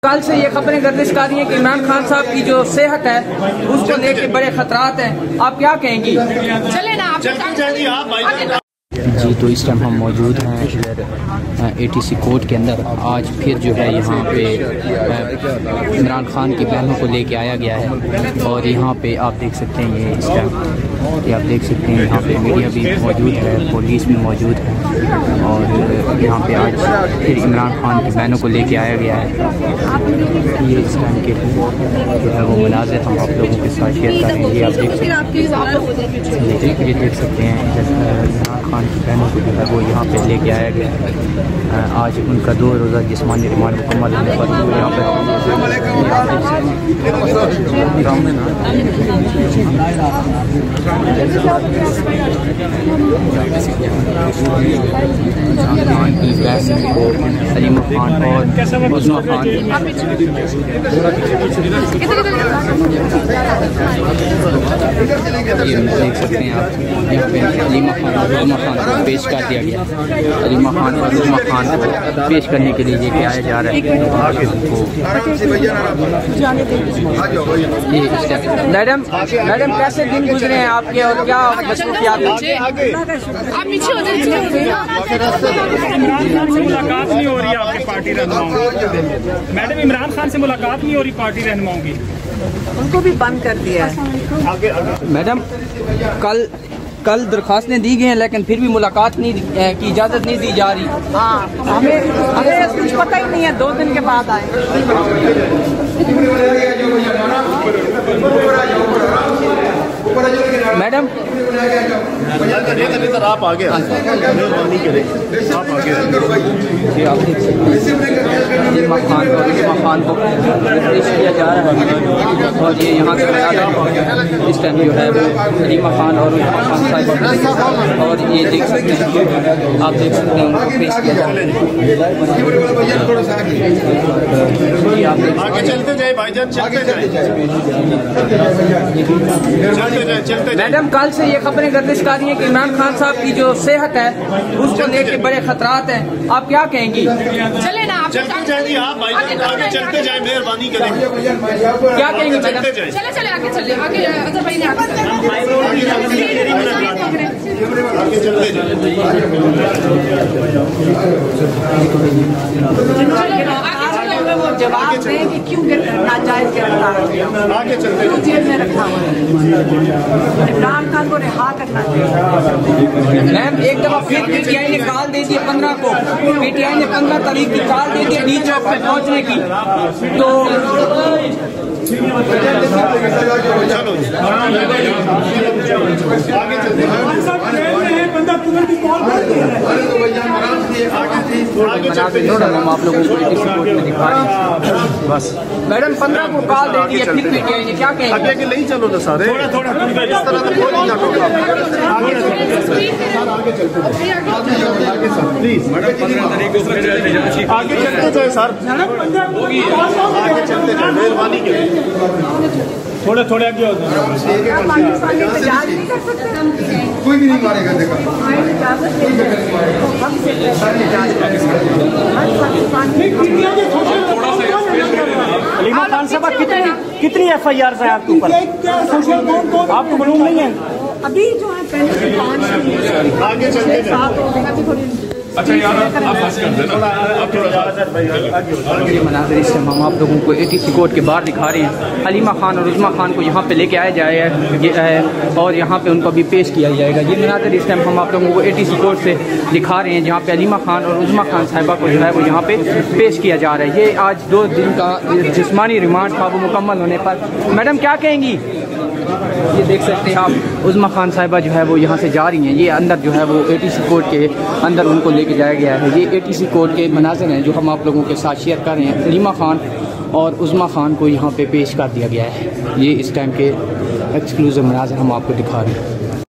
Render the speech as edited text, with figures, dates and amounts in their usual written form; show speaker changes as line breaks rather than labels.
कल से ये खबरें गर्दिश कर रही हैं कि इमरान खान साहब की जो सेहत है उसको लेके बड़े खतरात हैं, आप क्या कहेंगी?
चले ना आप
जी, तो इस टाइम हम मौजूद हैं इधर ATC कोर्ट के अंदर। आज फिर जो है यहाँ पे इमरान खान की बहनों को लेके आया गया है और यहाँ पे आप देख सकते हैं ये इस टाइम ये आप देख सकते हैं यहाँ पे मीडिया भी मौजूद है, पुलिस भी मौजूद है और यहाँ पे आज फिर इमरान खान की बहनों को लेके आया गया है। ये इस टाइम के जो है वो मनाज़िर हम आप लोगों के साथ शेयर कर रहे हैं। ये आप देख सकते हैं, ये देख सकते हैं इमरान खान की बहनों को जो है वो यहाँ पे लेके आया गया है। आज उनका 2 रोज़ा जिस्मानी रिमांड मुकम्मल होने पर यहाँ पर सलीमा खान और उस्मा खान ये देख सकते हैं आप, यहाँ पे सलीमा खान और उस्मा खान को पेश कर दिया गया। सलीमा खान और उस्मा खान को पेश करने के लिए लेके आया जा रहा है।
मैडम कैसे दिन गुजरे हैं आपके और क्या मसरूफियात हैं?
आप पीछे हो जाइए।
मुलाकात नहीं हो रही है आपके पार्टी रहनुमाओं की? मैडम, इमरान खान से मुलाकात नहीं हो रही पार्टी रहनुमाओं की?
उनको भी बंद कर दिया है।
मैडम, कल दरखास्तें दी गई हैं लेकिन फिर भी मुलाकात नहीं की इजाज़त नहीं दी जा रही।
हाँ, हमें कुछ पता ही नहीं है, 2 दिन के बाद आए।
मैडम
आप आगे मेहरबानी करें, आप आगे
सलीमा खान और उस्मा खान को पेश किया जा रहा है और ये यहाँ से इस टाइम जो है वो सलीमा खान और उस्मा खान साहिब और ये देख सकते हैं, आप देख सकते हैं उनको पेश किया जा रहा है।
चलते जाए भाईजान, चलते जाए।
मैडम, कल से ये खबरें गर्दिश कर रही हैं कि इमरान खान साहब की जो सेहत है उसको लेके बड़े खतरात हैं, आप क्या कहेंगी?
चले ना आप
चलते जाइए, आप भाईजान आगे चलते जाए, मेहरबानी करें।
क्या कहेंगे मैडम?
चले आगे चले आगे अजहर भाई ने
आगे चलते जाए।
वो जवाब दें कि क्यों नाजायज गिरफ्तार
आगे चलते
क्यों जेल में रखा हुआ है। इमरान खान को रिहा करना चाहिए।
मैम, एक दफा फिर PTI ने कॉल दे दी 15 को, PTI ने 15 तारीख की कॉल दे दी डी चौक पे पहुंचने की, तो
आगे चलते
हम आप लोगों को ATC कोर्ट में दिखा रहे हैं। बस
मैडम 15 को कॉल दे दी है, फिर PTI ने क्या कहेंगे?
आगे के नहीं चलो ना सारे, थोड़ा इस तरह तो कोई नहीं जाता। आगे आगे सर प्लीज, आगे चलते जाए सर, आगे चलते जाए, मेहरबानी करें।
थोड़े आगे हो
कोई भी नहीं मारेगा, देखा
सलीमा खान साहब, कितनी FIR है आपके ऊपर? आपको मालूम नहीं है?
अभी जो है पहले से 5
आगे चलते जाए।
अच्छा यार, आप बस कर देना, आप थोड़ा
ये मनाज़िर इस टाइम हम आप लोगों को ATC कोर्ट के बाहर दिखा रहे हैं। सलीमा खान और उस्मा खान को यहाँ पे लेके आया जाएगा और यहाँ पे उनको भी पेश किया जाएगा। ये मनाज़िर इस टाइम हम आप लोगों को ATC कोर्ट से दिखा रहे हैं जहाँ पे सलीमा खान और उस्मा खान साहिबा को जो है वो यहाँ पे पेश किया जा रहा है। ये आज 2 दिन का जिस्मानी रिमांड था वो मुकम्मल होने पर। मैडम, क्या कहेंगी? ये देख सकते हैं आप, उस्मा खान साहिबा जो है वो यहाँ से जा रही हैं। ये अंदर जो है वो ATC कोर्ट के अंदर उनको लेके जाया गया है। ये ATC कोर्ट के मनाज़िर हैं जो हम आप लोगों के साथ शेयर कर रहे हैं। सलीमा खान और उस्मा खान को यहाँ पे पेश कर दिया गया है। ये इस टाइम के एक्सक्लूसिव मनाज़िर हम आपको दिखा रहे हैं।